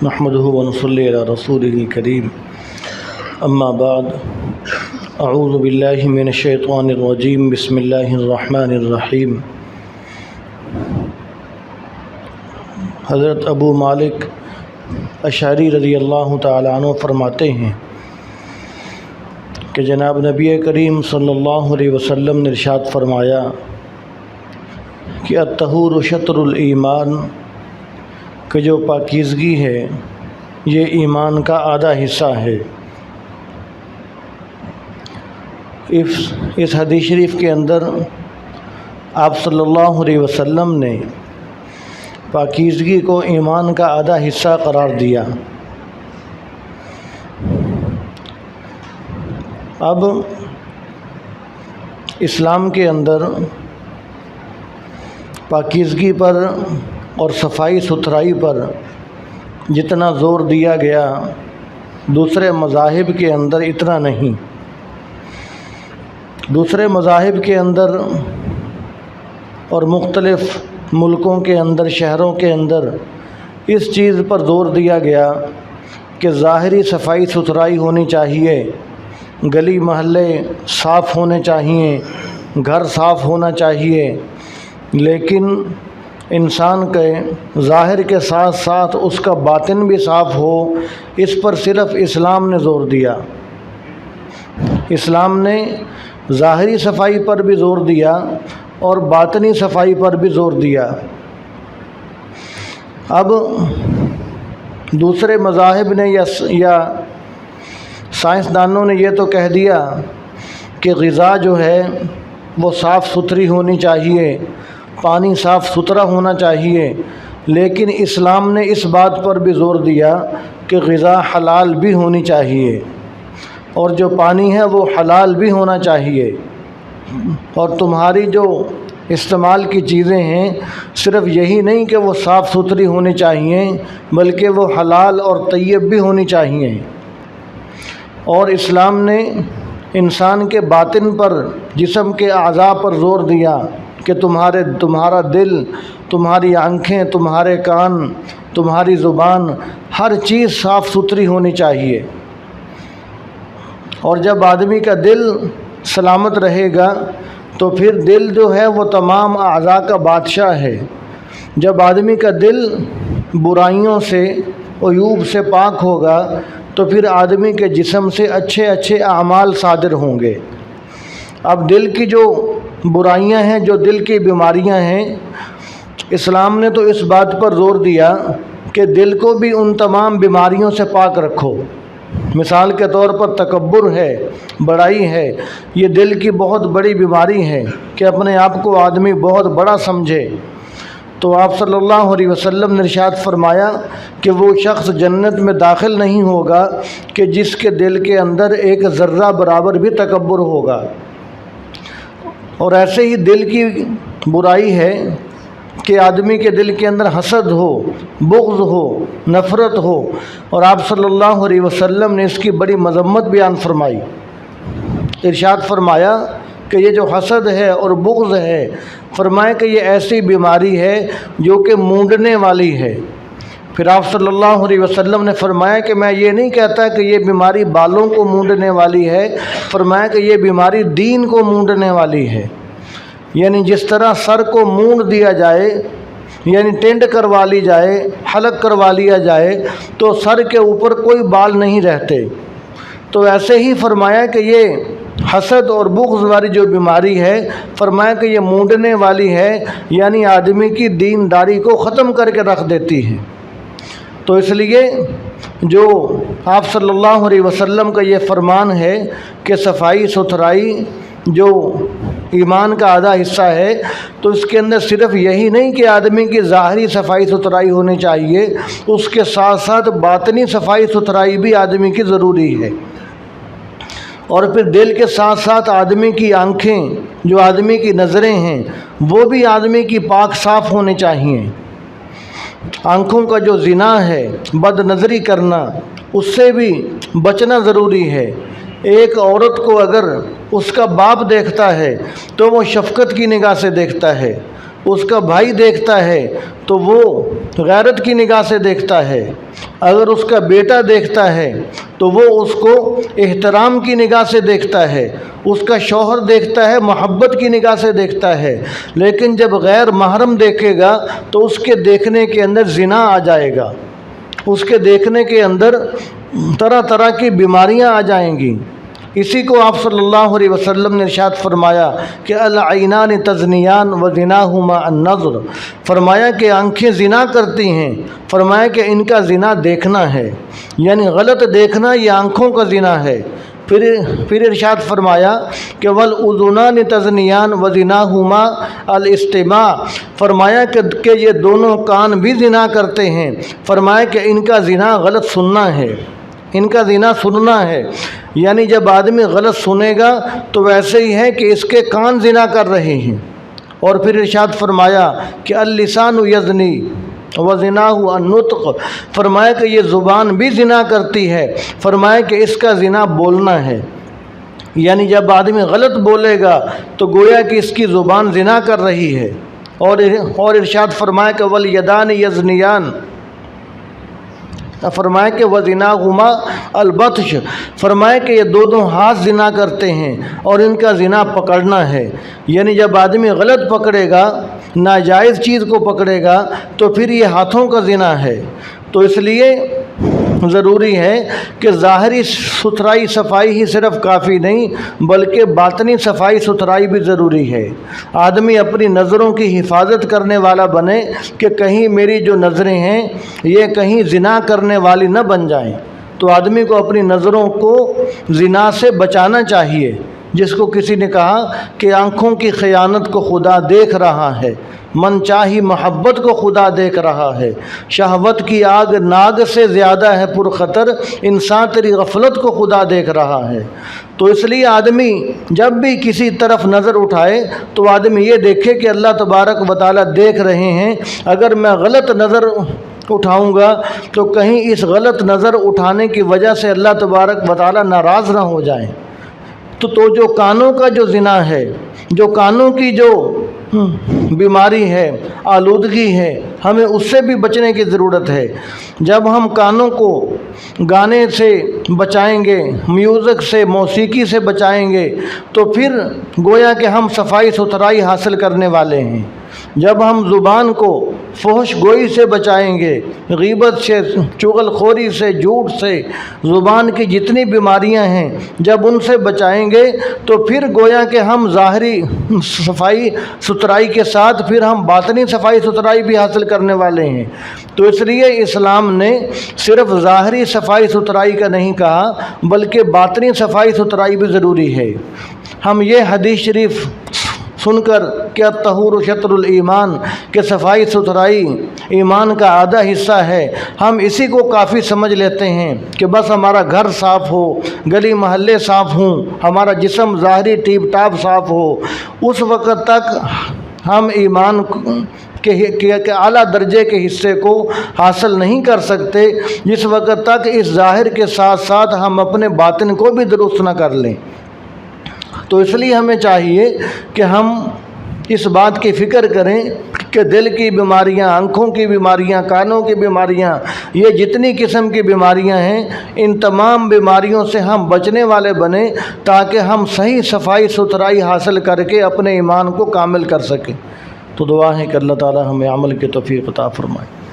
نحمده ونصلي على رسوله الكريم اما بعد اعوذ باللہ من الشیطان الرجیم بسم اللہ الرحمن الرحیم۔ حضرت ابو مالک اشعری رضی اللہ تعالیٰ عنہ فرماتے ہیں کہ جناب نبی کریم صلی اللہ علیہ وسلم نے ارشاد فرمایا کہ الطہور شطر الایمان، کہ جو پاکیزگی ہے یہ ایمان کا آدھا حصہ ہے۔ اس حدیث شریف کے اندر آپ صلی اللہ علیہ وسلم نے پاکیزگی کو ایمان کا آدھا حصہ قرار دیا۔ اب اسلام کے اندر پاکیزگی پر اور صفائی ستھرائی پر جتنا زور دیا گیا دوسرے مذاہب کے اندر اتنا نہیں۔ دوسرے مذاہب کے اندر اور مختلف ملکوں کے اندر، شہروں کے اندر اس چیز پر زور دیا گیا کہ ظاہری صفائی ستھرائی ہونی چاہیے، گلی محلے صاف ہونے چاہیے، گھر صاف ہونا چاہیے، لیکن انسان کے ظاہر کے ساتھ ساتھ اس کا باطن بھی صاف ہو، اس پر صرف اسلام نے زور دیا۔ اسلام نے ظاہری صفائی پر بھی زور دیا اور باطنی صفائی پر بھی زور دیا۔ اب دوسرے مذاہب نے یا سائنسدانوں نے یہ تو کہہ دیا کہ غذا جو ہے وہ صاف ستھری ہونی چاہیے، پانی صاف ستھرا ہونا چاہیے، لیکن اسلام نے اس بات پر بھی زور دیا کہ غذا حلال بھی ہونی چاہیے اور جو پانی ہے وہ حلال بھی ہونا چاہیے، اور تمہاری جو استعمال کی چیزیں ہیں صرف یہی نہیں کہ وہ صاف ستھری ہونی چاہیے بلکہ وہ حلال اور طیب بھی ہونی چاہیے۔ اور اسلام نے انسان کے باطن پر، جسم کے اعضاء پر زور دیا کہ تمہارا دل، تمہاری آنکھیں، تمہارے کان، تمہاری زبان، ہر چیز صاف ستھری ہونی چاہیے۔ اور جب آدمی کا دل سلامت رہے گا تو پھر دل جو ہے وہ تمام اعضاء کا بادشاہ ہے۔ جب آدمی کا دل برائیوں سے، عیوب سے پاک ہوگا تو پھر آدمی کے جسم سے اچھے اچھے اعمال صادر ہوں گے۔ اب دل کی جو برائیاں ہیں، جو دل کی بیماریاں ہیں، اسلام نے تو اس بات پر زور دیا کہ دل کو بھی ان تمام بیماریوں سے پاک رکھو۔ مثال کے طور پر تکبر ہے، بڑائی ہے، یہ دل کی بہت بڑی بیماری ہے کہ اپنے آپ کو آدمی بہت بڑا سمجھے۔ تو آپ صلی اللہ علیہ وسلم نے ارشاد فرمایا کہ وہ شخص جنت میں داخل نہیں ہوگا کہ جس کے دل کے اندر ایک ذرہ برابر بھی تکبر ہوگا۔ اور ایسے ہی دل کی برائی ہے کہ آدمی کے دل کے اندر حسد ہو، بغض ہو، نفرت ہو، اور آپ صلی اللہ علیہ وسلم نے اس کی بڑی مذمت بیان فرمائی۔ ارشاد فرمایا کہ یہ جو حسد ہے اور بغض ہے، فرمایا کہ یہ ایسی بیماری ہے جو کہ مونڈنے والی ہے۔ پھر آپ صلی اللہ علیہ وسلم نے فرمایا کہ میں یہ نہیں کہتا کہ یہ بیماری بالوں کو مونڈنے والی ہے، فرمایا کہ یہ بیماری دین کو مونڈنے والی ہے۔ یعنی جس طرح سر کو مونڈ دیا جائے، یعنی ٹینڈ کروا لی جائے، حلق کروا لیا جائے تو سر کے اوپر کوئی بال نہیں رہتے، تو ایسے ہی فرمایا کہ یہ حسد اور بغض والی جو بیماری ہے، فرمایا کہ یہ مونڈنے والی ہے، یعنی آدمی کی دینداری کو ختم کر کے رکھ دیتی ہے۔ تو اس لیے جو آپ صلی اللہ علیہ وسلم کا یہ فرمان ہے کہ صفائی ستھرائی جو ایمان کا آدھا حصہ ہے، تو اس کے اندر صرف یہی نہیں کہ آدمی کی ظاہری صفائی ستھرائی ہونی چاہیے، اس کے ساتھ ساتھ باطنی صفائی ستھرائی بھی آدمی کی ضروری ہے۔ اور پھر دل کے ساتھ ساتھ آدمی کی آنکھیں، جو آدمی کی نظریں ہیں، وہ بھی آدمی کی پاک صاف ہونی چاہیے۔ آنکھوں کا جو زنا ہے، بد نظری کرنا، اس سے بھی بچنا ضروری ہے۔ ایک عورت کو اگر اس کا باپ دیکھتا ہے تو وہ شفقت کی نگاہ سے دیکھتا ہے، اس کا بھائی دیکھتا ہے تو وہ غیرت کی نگاہ سے دیکھتا ہے۔ اگر اس کا بیٹا دیکھتا ہے تو وہ اس کو احترام کی نگاہ سے دیکھتا ہے، اس کا شوہر دیکھتا ہے محبت کی نگاہ سے دیکھتا ہے، لیکن جب غیر محرم دیکھے گا تو اس کے دیکھنے کے اندر زنا آ جائے گا، اس کے دیکھنے کے اندر طرح طرح کی بیماریاں آ جائیں گی۔ اسی کو آپ صلی اللہ علیہ وسلم نے ارشاد فرمایا کہ العینان تزنیان و زناہما النظر، فرمایا کہ آنکھیں زنا کرتی ہیں، فرمایا کہ ان کا زنا دیکھنا ہے، یعنی غلط دیکھنا یہ آنکھوں کا زنا ہے۔ پھر ارشاد فرمایا کہ والاذنان تزنیان و زناہما الاستماع، فرمایا کہ یہ دونوں کان بھی زنا کرتے ہیں، فرمایا کہ ان کا زنا غلط سننا ہے، ان کا زنا سننا ہے، یعنی جب آدمی غلط سنے گا تو ویسے ہی ہے کہ اس کے کان زنا کر رہے ہیں۔ اور پھر ارشاد فرمایا کہ اللسان یزنی وزناہ النطق، فرمایا کہ یہ زبان بھی زنا کرتی ہے، فرمایا کہ اس کا زنا بولنا ہے، یعنی جب آدمی غلط بولے گا تو گویا کہ اس کی زبان زنا کر رہی ہے۔ اور ارشاد فرمایا کہ والیدان یزنیان، فرمایا کہ وزناہما البطش، فرمایا کہ یہ دونوں ہاتھ زنا کرتے ہیں اور ان کا زنا پکڑنا ہے، یعنی جب آدمی غلط پکڑے گا، ناجائز چیز کو پکڑے گا تو پھر یہ ہاتھوں کا زنا ہے۔ تو اس لیے ضروری ہے کہ ظاہری ستھرائی صفائی ہی صرف کافی نہیں بلکہ باطنی صفائی ستھرائی بھی ضروری ہے۔ آدمی اپنی نظروں کی حفاظت کرنے والا بنے کہ کہیں میری جو نظریں ہیں یہ کہیں زنا کرنے والی نہ بن جائیں۔ تو آدمی کو اپنی نظروں کو زنا سے بچانا چاہیے، جس کو کسی نے کہا کہ آنکھوں کی خیانت کو خدا دیکھ رہا ہے، من چاہی محبت کو خدا دیکھ رہا ہے، شہوت کی آگ ناگ سے زیادہ ہے پرخطر، انسان تیری غفلت کو خدا دیکھ رہا ہے۔ تو اس لیے آدمی جب بھی کسی طرف نظر اٹھائے تو آدمی یہ دیکھے کہ اللہ تبارک و تعالیٰ دیکھ رہے ہیں، اگر میں غلط نظر اٹھاؤں گا تو کہیں اس غلط نظر اٹھانے کی وجہ سے اللہ تبارک و تعالیٰ ناراض نہ ہو جائیں۔ تو جو کانوں کا جو زنا ہے، جو کانوں کی جو بیماری ہے، آلودگی ہے، ہمیں اس سے بھی بچنے کی ضرورت ہے۔ جب ہم کانوں کو گانے سے بچائیں گے، میوزک سے، موسیقی سے بچائیں گے تو پھر گویا کہ ہم صفائی ستھرائی حاصل کرنے والے ہیں۔ جب ہم زبان کو فحش گوئی سے بچائیں گے، غیبت سے، چغل خوری سے، جھوٹ سے، زبان کی جتنی بیماریاں ہیں جب ان سے بچائیں گے تو پھر گویا کہ ہم ظاہری صفائی ستھرائی کے ساتھ پھر ہم باطنی صفائی ستھرائی بھی حاصل کرنے والے ہیں۔ تو اس لیے اسلام نے صرف ظاہری صفائی ستھرائی کا نہیں کہا بلکہ باطنی صفائی ستھرائی بھی ضروری ہے۔ ہم یہ حدیث شریف سن کر کہ الطہور شطر الایمان، کہ صفائی ستھرائی ایمان کا آدھا حصہ ہے، ہم اسی کو کافی سمجھ لیتے ہیں کہ بس ہمارا گھر صاف ہو، گلی محلے صاف ہوں، ہمارا جسم ظاہری ٹیپ ٹاپ صاف ہو، اس وقت تک ہم ایمان کے اعلیٰ درجے کے حصے کو حاصل نہیں کر سکتے جس وقت تک اس ظاہر کے ساتھ ساتھ ہم اپنے باطن کو بھی درست نہ کر لیں۔ تو اس لیے ہمیں چاہیے کہ ہم اس بات کی فکر کریں کہ دل کی بیماریاں، آنکھوں کی بیماریاں، کانوں کی بیماریاں، یہ جتنی قسم کی بیماریاں ہیں، ان تمام بیماریوں سے ہم بچنے والے بنیں تاکہ ہم صحیح صفائی ستھرائی حاصل کر کے اپنے ایمان کو کامل کر سکیں۔ تو دعا ہے کہ اللہ تعالی ہمیں عمل کی توفیق عطا فرمائے۔